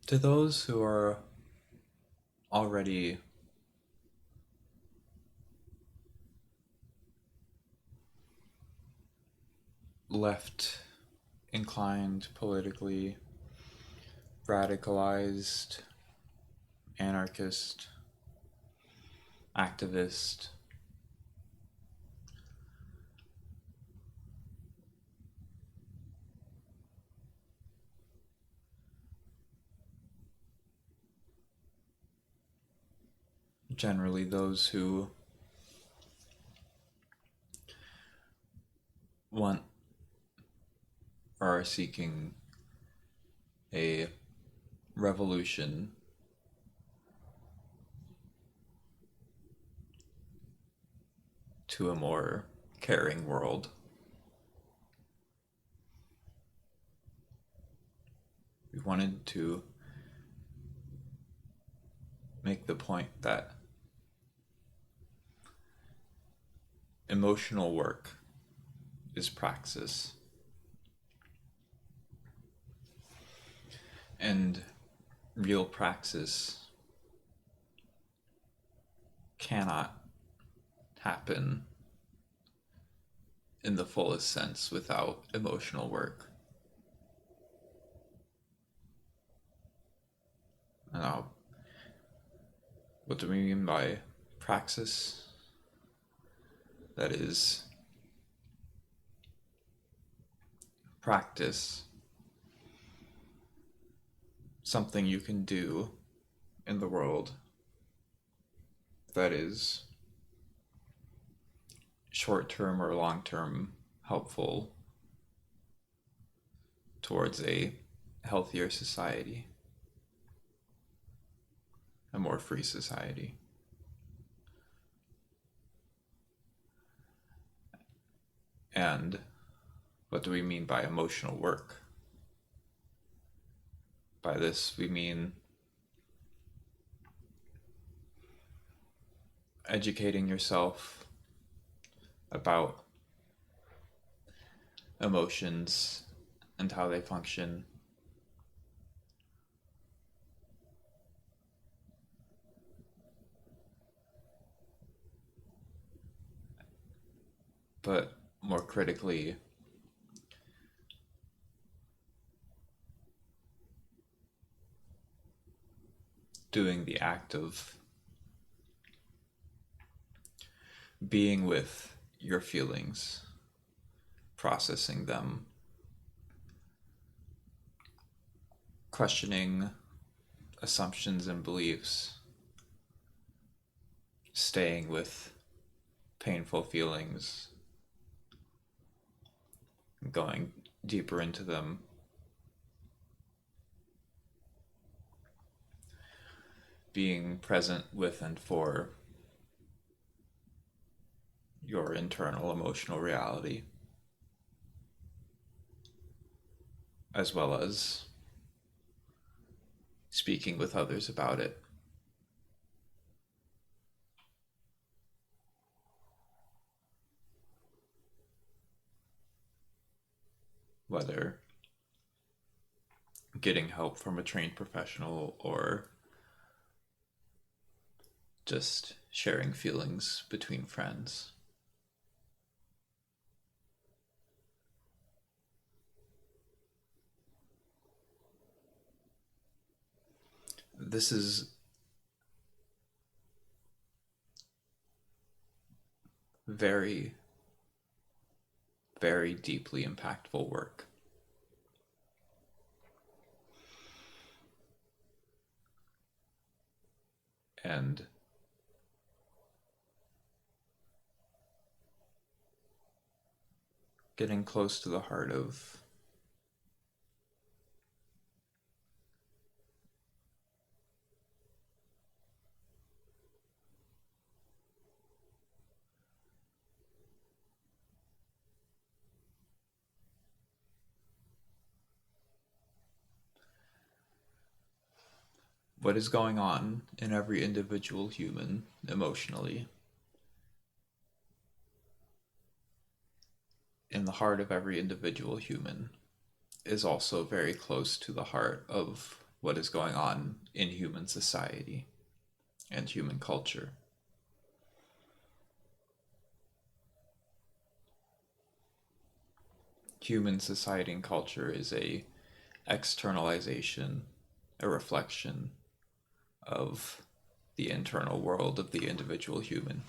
To those who are already left inclined politically, radicalized, anarchist, activist, generally those who want or are seeking a revolution to a more caring world. We wanted to make the point that emotional work is praxis, and real praxis cannot happen in the fullest sense without emotional work. Now, what do we mean by praxis? That is practice, something you can do in the world that is short term or long term helpful towards a healthier society, a more free society. And what do we mean by emotional work? By this, we mean educating yourself about emotions and how they function, but more critically, doing the act of being with your feelings, processing them, questioning assumptions and beliefs, staying with painful feelings, going deeper into them, being present with and for your internal emotional reality, as well as speaking with others about it. Whether getting help from a trained professional or just sharing feelings between friends. This is very, very deeply impactful work. And getting close to the heart of what is going on in every individual human emotionally, in the heart of every individual human, is also very close to the heart of what is going on in human society and human culture. Human society and culture is a externalization, a reflection of the internal world of the individual human.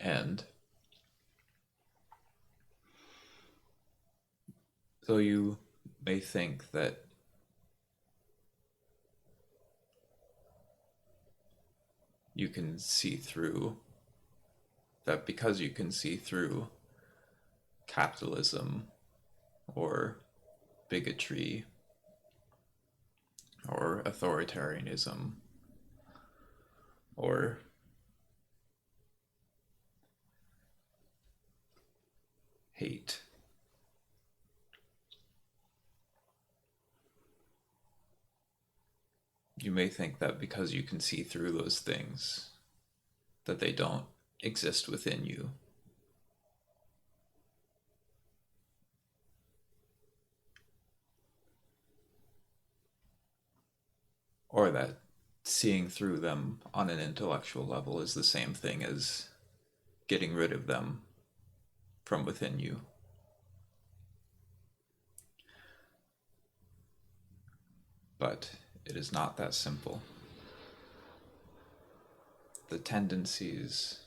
And though you may think that you can see through, that because you can see through capitalism or bigotry or authoritarianism or hate, you may think that because you can see through those things, that they don't exist within you. Or that seeing through them on an intellectual level is the same thing as getting rid of them from within you. But it is not that simple. The tendencies,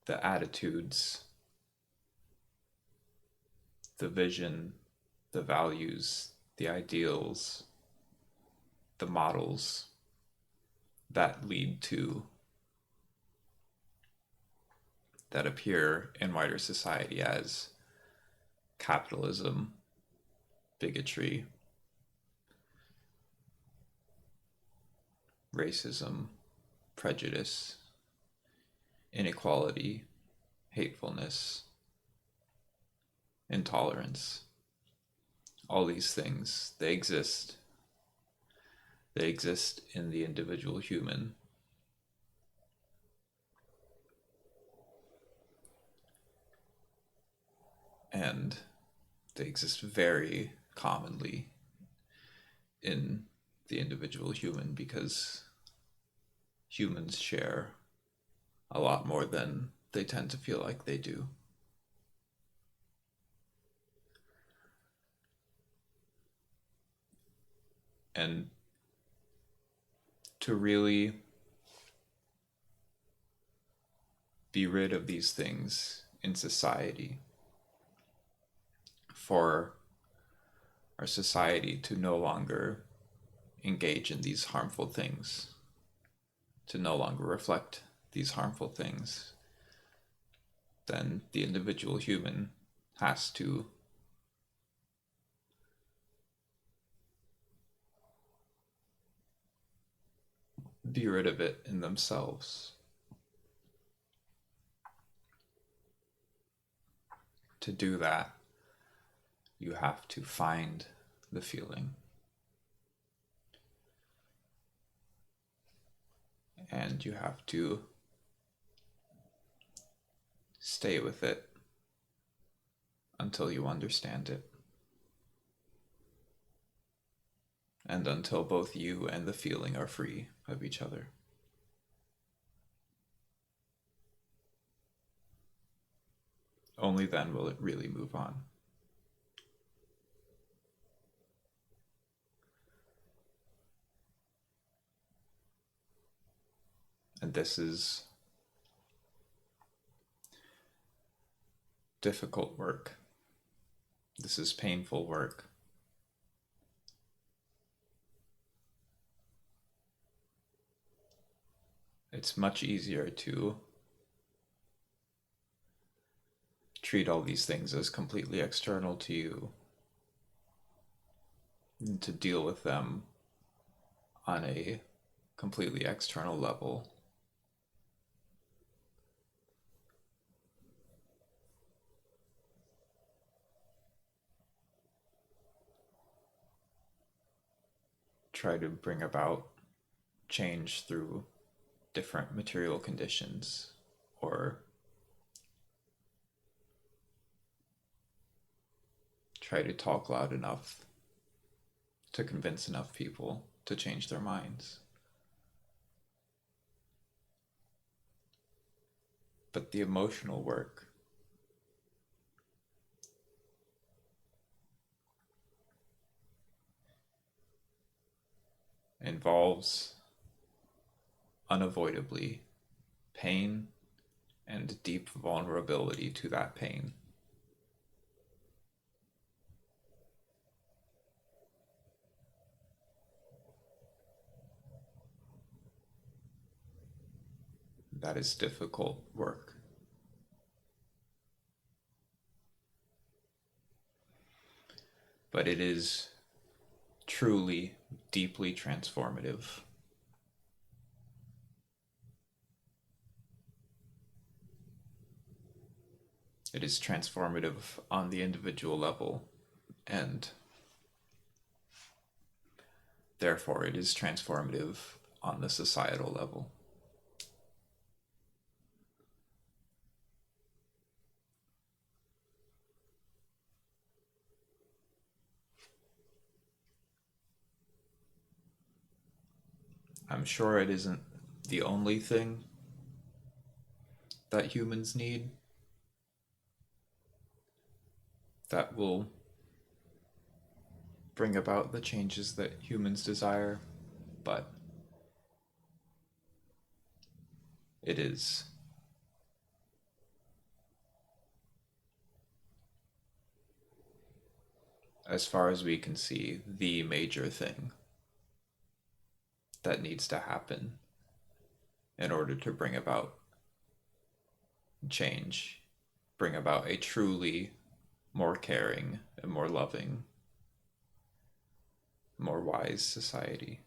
the attitudes, the vision, the values, the ideals, the models that lead to, that appear in wider society as capitalism, bigotry, racism, prejudice, inequality, hatefulness, intolerance. All these things, they exist. They exist in the individual human. And they exist very commonly in the individual human because humans share a lot more than they tend to feel like they do. And to really be rid of these things in society, for our society to no longer engage in these harmful things, to no longer reflect these harmful things, then the individual human has to be rid of it in themselves. To do that, you have to find the feeling. And you have to stay with it until you understand it. And until both you and the feeling are free of each other. Only then will it really move on. And this is difficult work. This is painful work. It's much easier to treat all these things as completely external to you and to deal with them on a completely external level. Try to bring about change through different material conditions, or try to talk loud enough to convince enough people to change their minds. But the emotional work involves unavoidably pain and deep vulnerability to that pain. That is difficult work. But it is truly, deeply transformative. It is transformative on the individual level, and therefore it is transformative on the societal level. I'm sure it isn't the only thing that humans need that will bring about the changes that humans desire, but it is. As far as we can see, the major thing that needs to happen in order to bring about change, bring about a truly more caring and more loving, more wise society.